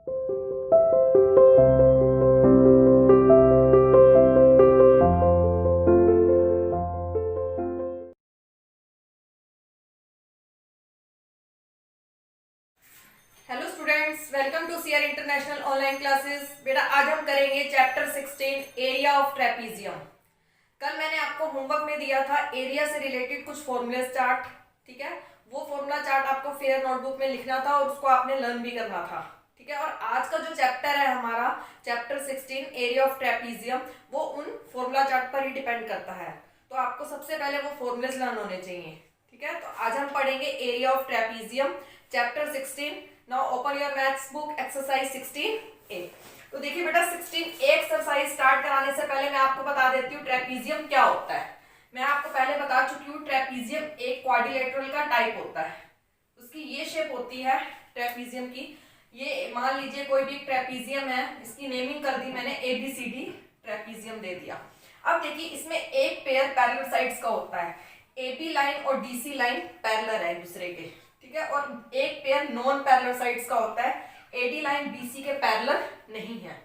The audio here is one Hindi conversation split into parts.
Hello students, welcome to CR international online classes. बेटा आज हम करेंगे चैप्टर 16 एरिया ऑफ ट्रेपीजियम। कल मैंने आपको होमवर्क में दिया था एरिया से रिलेटेड कुछ फॉर्मूला चार्ट, ठीक है। वो फॉर्मूला चार्ट आपको फेयर नोटबुक में लिखना था और उसको आपने लर्न भी करना था, ठीक है। और आज का जो चैप्टर है हमारा चैप्टर 16 एरिया ऑफ ट्रेपीजियम, वो उन फॉर्मूला चार्ट पर ही डिपेंड करता है। तो आपको सबसे पहले वो फॉर्मूलेस लर्न होने चाहिए, ठीक है। तो आज हम पढ़ेंगे area of trapezium chapter 16। Now open your maths book exercise 16A। तो देखिए बेटा 16A एक्सरसाइज स्टार्ट कराने से पहले मैं आपको बता देती हूँ ट्रेपीजियम क्या होता है। मैं आपको पहले बता चुकी हूँ ट्रेपीजियम एक क्वाड्रिलेटरल का टाइप होता है। उसकी ये शेप होती है ट्रेपीजियम की। ये मान लीजिए कोई भी ट्रेपीजियम है, इसकी नेमिंग कर दी मैंने ABCD ट्रेपीजियम दे दिया। अब देखिए इसमें एक पेयर पैरेलल साइड्स का होता है। AB लाइन और DC लाइन पैरेलल है एक दूसरे के, ठीक है। और एक पेयर नॉन पैरेलल साइड्स का होता है, AD लाइन BC के पैरेलल नहीं है,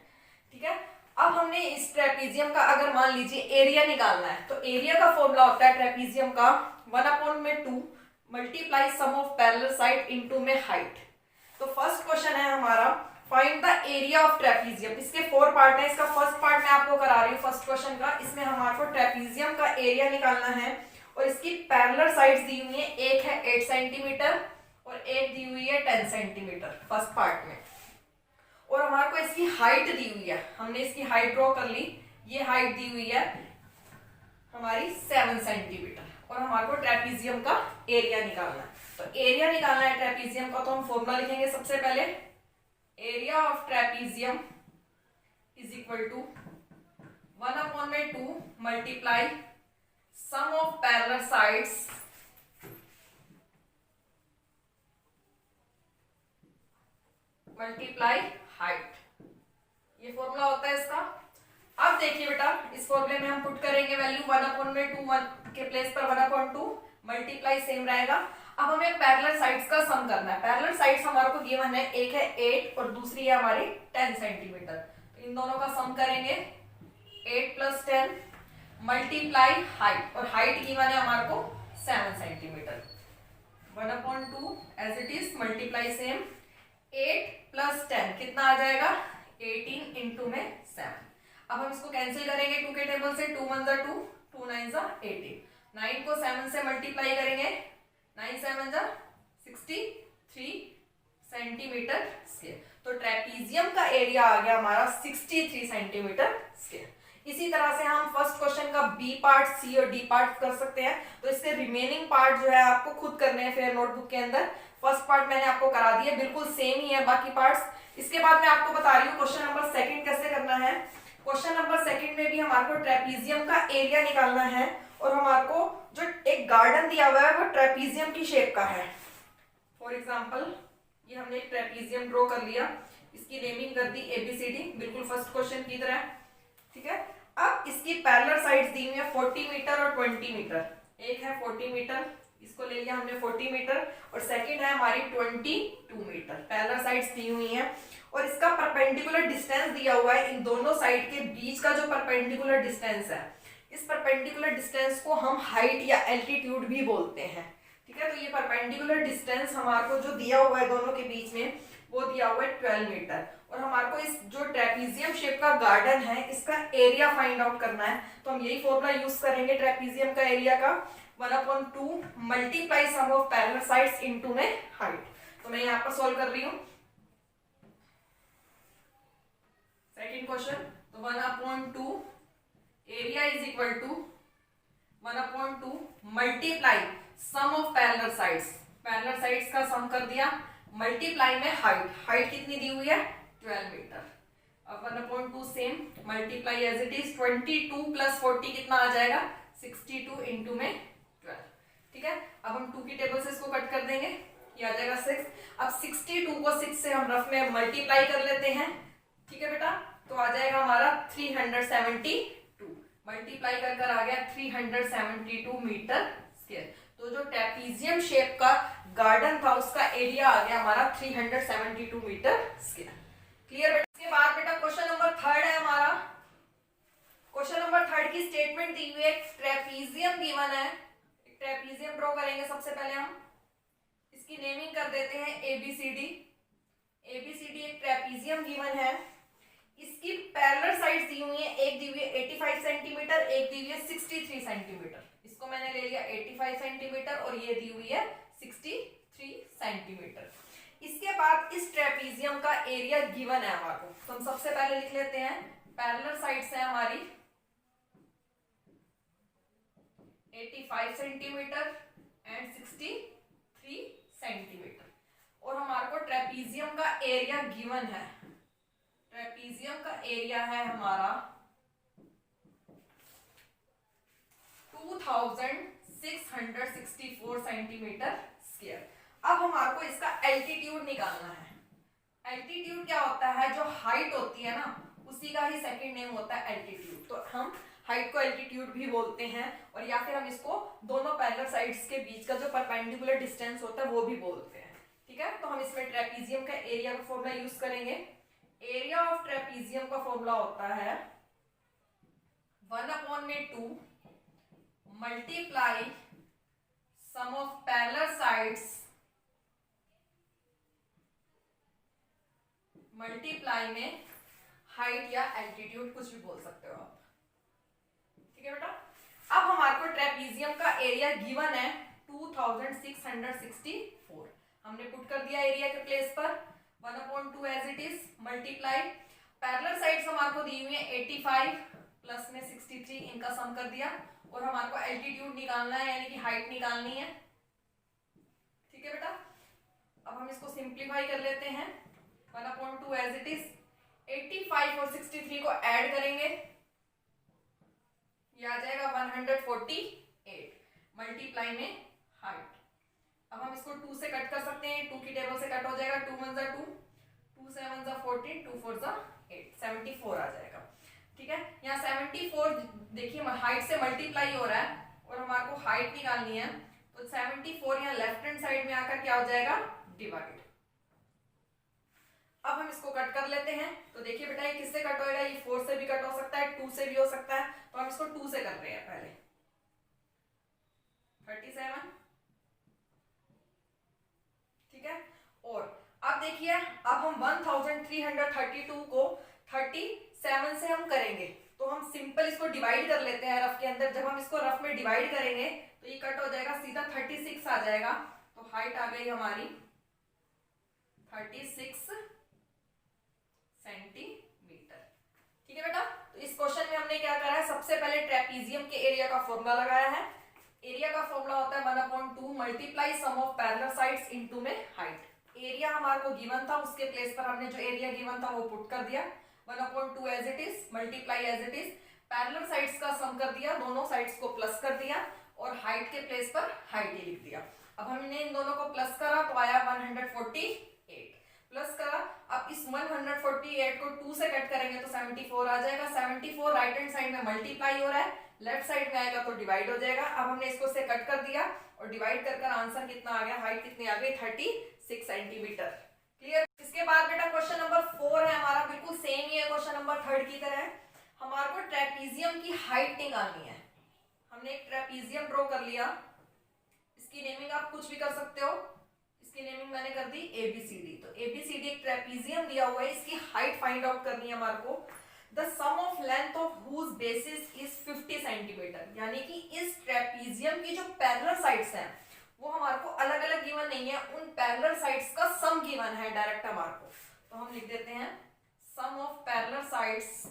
ठीक है। अब हमने इस ट्रेपीजियम का अगर मान लीजिए एरिया निकालना है, तो एरिया का फॉर्मूला होता है ट्रेपीजियम का 1/2 multiply sum of parallel side into में हाइट। तो फर्स्ट क्वेश्चन है हमारा find the area of trapezium. इसके 4 पार्ट है, इसका फर्स्ट पार्ट मैं आपको करा रही हूँ फर्स्ट क्वेश्चन का। इसमें हमारे को ट्रेपीजियम का एरिया निकालना है और इसकी पैरेलल साइड्स दी हुई है, एक है 8 सेंटीमीटर और एक दी हुई है 10 सेंटीमीटर फर्स्ट पार्ट में। और हमारे को इसकी हाइट दी हुई है, हमने इसकी हाइट ड्रॉ कर ली। ये हाइट दी हुई है हमारी 7 सेंटीमीटर और हमारे को ट्रेपीजियम का एरिया निकालना है। तो एरिया निकालना है ट्रेपीजियम का, तो हम फॉर्मूला लिखेंगे सबसे पहले area of trapezium is equal to 1/2 multiply sum of parallel sides multiply height. ये फॉर्मूला होता है इसका। अब देखिए बेटा इस फॉर्मूले में हम पुट करेंगे वैल्यू 1/2 के प्लेस पर 1/2 मल्टीप्लाई सेम रहेगा। अब हमें पैरेलल साइड्स का सम करना है। पैरेलल साइड्स हमारे को गिवन है, एक है 8 और दूसरी है हमारी 10 सेंटीमीटर। तो इन दोनों का सम करेंगे 8 + 10 मल्टीप्लाई हाइट, और हाइट गिवन है हमारे को 7 centimetre. 1/2 as it is multiply same 8 + 10 कितना आ जाएगा 18 इंटू में 7। अब हम इसको कैंसिल करेंगे 2 के टेबल से, 2 × 2 2 × 9 = 18। 9 को 7 से मल्टीप्लाई करेंगे, 9 × 7 = 63 सेंटीमीटर स्क्वायर। तो ट्रेपीजियम का एरिया आ गया हमारा 63 सेंटीमीटर स्क्वायर। इसी तरह से हम फर्स्ट क्वेश्चन का बी पार्ट, सी और डी पार्ट कर सकते हैं। तो इसके रिमेनिंग पार्ट जो है आपको खुद करने हैं फेयर नोटबुक के अंदर। फर्स्ट पार्ट मैंने आपको करा दिया, बिल्कुल सेम ही है बाकी पार्ट्स। इसके बाद मैं आपको बता रही हूँ क्वेश्चन नंबर 2 कैसे करना है। क्वेश्चन नंबर 2 में भी हमारे को ट्रेपीजियम का एरिया निकालना है और हमारे को जो एक गार्डन दिया हुआ है वो ट्रेपीजियम की शेप का है। फॉर एग्जाम्पल ये हमने एक ट्रेपीजियम ड्रॉ कर लिया, इसकी नेमिंग कर दी ABCD, बिल्कुल फर्स्ट क्वेश्चन की तरह, ठीक है। अब इसकी पैरेलल साइड्स दी हुई है 40 मीटर और 20 मीटर। एक है 40 मीटर, इसको ले लिया हमने 40 मीटर, और सेकंड है हमारी 22 मीटर। पैरेलल साइड्स दी हुई हैं और इसका परपेंडिकुलर डिस्टेंस दिया हुआ है। इन दोनों साइड के बीच का जो परपेंडिकुलर डिस्टेंस है, इस परपेंडिकुलर डिस्टेंस को हम हाइट या एल्टीट्यूड भी बोलते हैं, ठीक है। तो ये परपेंडिकुलर डिस्टेंस हमारे को जो दिया हुआ है दोनों के बीच में, वो दिया हुआ है 12 मीटर। और हमारे को इस जो ट्रेपीजियम शेप का गार्डन है इसका एरिया फाइंड आउट करना है। तो हम यही फॉर्मूला यूज करेंगे ट्रेपीजियम का एरिया का 1/2 multiply sum of parallel sides into में हाइट। तो मैं यहाँ पर सॉल्व कर रही हूँ सेकंड क्वेश्चन। तो 1/2 area is equal to 1/2 multiply sum of parallel sides. Parallel sides का सम कर दिया, मल्टीप्लाई में हाइट। हाइट कितनी दी हुई है 12 मीटर। अब 1/2 same multiply as it is 22 + 40 कितना आ जाएगा 62 इंटू में 12, ठीक है। अब हम 2 की टेबल से इसको कट कर देंगे, ये आ जाएगा 6। अब 62 को 6 से हम रफ में मल्टीप्लाई कर लेते हैं, ठीक है बेटा। तो आ जाएगा हमारा 372, मल्टीप्लाई कर कर आ गया 372 मीटर स्क्वायर। तो जो ट्रेपीजियम शेप का गार्डन था उसका एरिया आ गया हमारा 372 मीटर स्क्वायर। क्लियर बेटा? इसके बाद बेटा क्वेश्चन नंबर थर्ड है हमारा। क्वेश्चन नंबर थर्ड की स्टेटमेंट दी हुई है, ट्रेपीजियम गिवन है, ट्रेपीजियम ड्रॉ करेंगे सबसे पहले हम। इसकी नेमिंग कर देते हैं एबीसीडी। एबीसीडी एक ट्रेपीजियम गिवन है। इसकी पैरेलल साइड्स दी हुई है, एक दी हुई है 85 सेंटीमीटर, एक दी हुई है 63 सेंटीमीटर। इसको मैंने ले लिया 85 सेंटीमीटर और ये दी हुई है 63 सेंटीमीटर। इसके बाद इस ट्रेपीजियम का एरिया गिवन है हमारे को, तो हम सबसे पहले लिख लेते हैं पैरेलल साइड्स है हमारी 85 सेंटीमीटर एंड 63 सेंटीमीटर, और हमारे को ट्रेपीजियम का एरिया गिवन है। ट्रेपीजियम का एरिया है हमारा 2664 सेंटीमीटर स्क्वायर। अब हमारे को इसका एल्टीट्यूड निकालना है। एल्टीट्यूड क्या होता है, जो हाइट होती है ना उसी का ही सेकंड नेम होता है एल्टीट्यूड। तो हम हाइट को एल्टीट्यूड भी बोलते हैं, और या फिर हम इसको दोनों पैरेलल साइड्स के बीच का जो परपेंडिकुलर डिस्टेंस होता है वो भी बोलते हैं। ठीक है, तो हम इसमें ट्रेपीजियम का एरिया का फॉर्मूला यूज करेंगे। एरिया ऑफ ट्रेपीजियम का फॉर्मूला होता है 1/2 multiply sum of parallel sides multiply में हाइट या एल्टीट्यूड, कुछ भी बोल सकते हो आप। ठीक है बेटा, अब हमारे को ट्रेपीजियम का एरिया गिवन है 2664। हमने पुट कर दिया एरिया के प्लेस पर 1/2 as it is multiply parallel sides हमारे को दी हुई है 85 प्लस में 63, इनका सम कर दिया, और हमारे को एल्टीट्यूड निकालना है यानी कि हाइट निकालनी है। ठीक है बेटा, अब हम इसको सिंप्लीफाई कर लेते हैं 1/2 एज इट इज 85 और 63 को ऐड करेंगे, ये आ जाएगा 148 मल्टीप्लाई में हाइट। अब हम इसको 2 से कट कर सकते हैं, 2 की टेबल से कट हो जाएगा, 2 1 2, 2 7 14, 2 4 8, 74 आ जाएगा। ठीक है, यहाँ 74 देखिए हाइट से मल्टीप्लाई हो रहा है और हमारे को हाइट निकालनी है, तो 74 यहाँ लेफ्ट हैंड साइड में आकर क्या हो जाएगा, डिवाइड। अब हम इसको कट कर लेते हैं, तो देखिए बेटा ये किससे कट होएगा, ये 4 से भी कट हो सकता है, 2 से भी हो सकता है, तो हम इसको 2 से कर रहे हैं पहले 37। ठीक है, और अब देखिए अब हम 1332 को 37 से हम करेंगे, तो हम सिंपल इसको डिवाइड कर लेते हैं रफ के अंदर। जब हम इसको रफ में डिवाइड करेंगे तो ये कट हो जाएगा, सीधा 36 आ जाएगा, तो हाइट आ गई हमारी 36 सेंटीमीटर। ठीक है बेटा, तो इस क्वेश्चन में हमने क्या करा है, सबसे पहले ट्रेपीजियम के एरिया का फॉर्मूला लगाया है। एरिया का फॉर्मूला होता है 1/2 multiply sum of parallel sides into में हाइट। एरिया हमारे को गिवन था, उसके प्लेस पर हमने जो एरिया गिवन था वो पुट कर दिया, 1/2 as it is multiply as it is parallel sides का सम कर दिया, दोनों साइड्स को प्लस कर दिया, और हाइट के प्लेस पर हाइट ही लिख दिया। अब हमने इन दोनों को प्लस करा तो आया 148 प्लस करा। अब इस 148 को 2 से कट करेंगे तो 74 आ जाएगा। 74 राइट हैंड साइड में मल्टीप्लाई हो रहा है, लेफ्ट साइड में आएगा तो डिवाइड हो जाएगा। अब हमने इसको से कट कर दिया और डिवाइड कर आंसर कितना आ गया, हाइट कितनी आ गई, 36 सेंटीमीटर। क्लियर। इसके बाद बेटा क्वेश्चन नंबर 4 है हमारा, बिल्कुल सेम ही है क्वेश्चन नंबर 3 की तरह। हमारे को ट्रेपीजियम की हाइट निकालनी है। हमने एक ट्रेपीजियम ड्रॉ कर लिया, इसकी नेमिंग आप कुछ भी कर सकते हो, इसकी नेमिंग मैंने कर दी एबीसीडी। तो एबीसीडी एक ट्रेपीजियम दिया हुआ है, इसकी हाइट फाइंड आउट करनी है हमारे को। The sum of length of whose bases is 50 centimetre, यानी कि इस ट्रेपीजियम की जो पैरेलल साइड्स हैं वो हमारे को अलग अलग गिवन नहीं है, उन पैरेलल साइड्स का सम गिवन है डायरेक्ट हमारे को। तो हम लिख देते हैं sum of parallel sides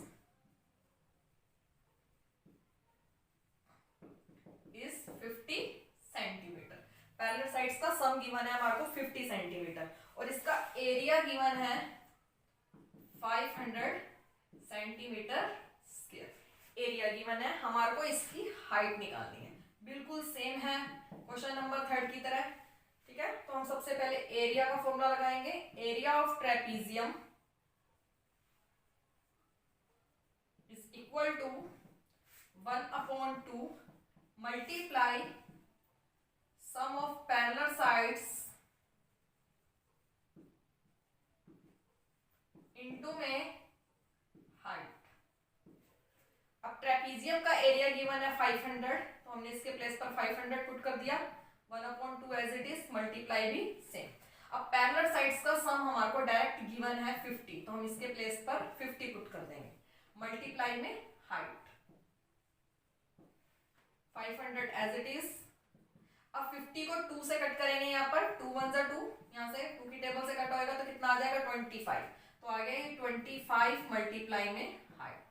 is 50 centimetre. Parallel sides का सम गिवन है हमारे को 50 सेंटीमीटर, और इसका एरिया गिवन है 500 सेंटीमीटर स्क्वायर। एरिया गिवन है, हमारे को इसकी हाइट निकालनी है। बिल्कुल सेम है क्वेश्चन नंबर 3 की तरह। ठीक है, तो हम सबसे पहले एरिया का फॉर्मूला लगाएंगे। Area of trapezium is equal to 1/2 multiply sum of parallel sides into में हाइट। अब ट्रेपीजियम का एरिया गिवन है 500, तो हमने इसके प्लेस पर 500 पुट कर दिया, 1/2 एज इट इज, मल्टीप्लाई भी सेम। अब पैरेलल साइड्स का सम हमारे को डायरेक्ट गिवन है 50, तो हम इसके प्लेस पर 50 पुट कर देंगे, मल्टीप्लाई में हाइट 500 एज इट इज। अब 50 को 2 से कट करेंगे, यहाँ पर 2 1 जा 2, यहाँ से 2 की टेबल से कट होएगा तो कितना आ जाएगा 25, तो आ गया 25 मल्टीप्लाई में हाइट।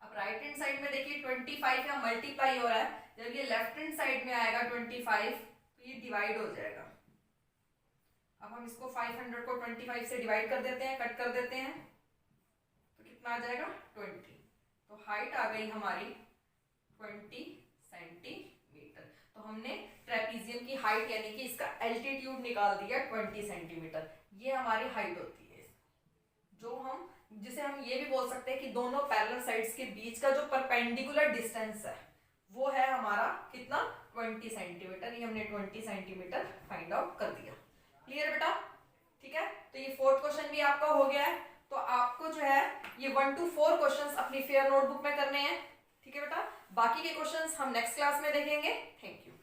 अब राइट हैंड साइड में देखिए 25 यहाँ मल्टीप्लाई हो रहा है, जब ये लेफ्ट हैंड साइड में आएगा 25 तो ये डिवाइड हो जाएगा। अब हम इसको 500 को 25 से डिवाइड कर देते हैं, कट कर देते हैं, तो कितना आ जाएगा 20, तो हाइट आ गई हमारी 20 सेंटीमीटर। तो हमने ट्रेपीजियम की हाइट यानी कि इसका एल्टीट्यूड निकाल दिया 20 सेंटीमीटर। ये हमारी हाइट होती है, जो हम जिसे हम ये भी बोल सकते हैं कि दोनों पैरेलल साइड्स के बीच का जो परपेंडिकुलर डिस्टेंस है वो है हमारा कितना 20 सेंटीमीटर। ये हमने 20 सेंटीमीटर फाइंड आउट कर दिया। क्लियर बेटा? ठीक है, तो ये 4th क्वेश्चन भी आपका हो गया है। तो आपको जो है ये 1 to 4 क्वेश्चंस अपनी फेयर नोटबुक में करने हैं। ठीक है बेटा, बाकी के क्वेश्चंस हम नेक्स्ट क्लास में देखेंगे। Thank you.